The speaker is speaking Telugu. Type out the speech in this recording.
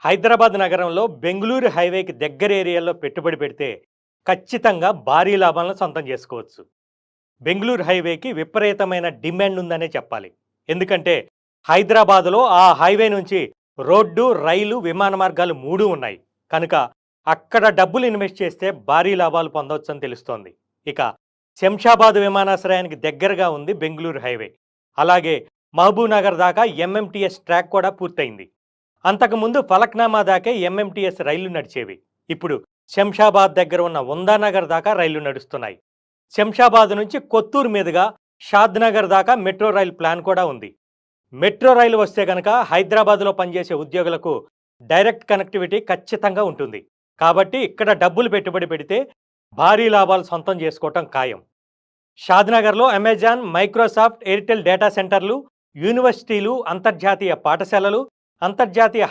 హైదరాబాద్ నగరంలో బెంగుళూరు హైవేకి దగ్గర ఏరియాలో పెట్టుబడి పెడితే ఖచ్చితంగా భారీ లాభాలను సొంతం చేసుకోవచ్చు. బెంగుళూరు హైవేకి విపరీతమైన డిమాండ్ ఉందనే చెప్పాలి. ఎందుకంటే హైదరాబాదులో ఆ హైవే నుంచి రోడ్డు, రైలు, విమాన మార్గాలు మూడు ఉన్నాయి. కనుక అక్కడ డబ్బులు ఇన్వెస్ట్ చేస్తే భారీ లాభాలు పొందవచ్చని తెలుస్తోంది. ఇక శంషాబాద్ విమానాశ్రయానికి దగ్గరగా ఉంది బెంగుళూరు హైవే. అలాగే మహబూబ్ నగర్ దాకా ఎంఎంటీఎస్ ట్రాక్ కూడా పూర్తయింది. అంతకుముందు ఫలక్నామా దాకే ఎంఎంటీఎస్ రైళ్లు నడిచేవి. ఇప్పుడు శంషాబాద్ దగ్గర ఉన్న ఉందానగర్ దాకా రైళ్లు నడుస్తున్నాయి. శంషాబాద్ నుంచి కొత్తూరు మీదుగా షాద్నగర్ దాకా మెట్రో రైల్ ప్లాన్ కూడా ఉంది. మెట్రో రైలు వస్తే కనుక హైదరాబాద్లో పనిచేసే ఉద్యోగులకు డైరెక్ట్ కనెక్టివిటీ ఖచ్చితంగా ఉంటుంది. కాబట్టి ఇక్కడ డబ్బులు పెట్టుబడి పెడితే భారీ లాభాలు సొంతం చేసుకోవటం ఖాయం. షాద్నగర్లో అమెజాన్, మైక్రోసాఫ్ట్, ఎయిర్టెల్ డేటా సెంటర్లు, యూనివర్సిటీలు, అంతర్జాతీయ పాఠశాలలు, అంతర్జాతీయ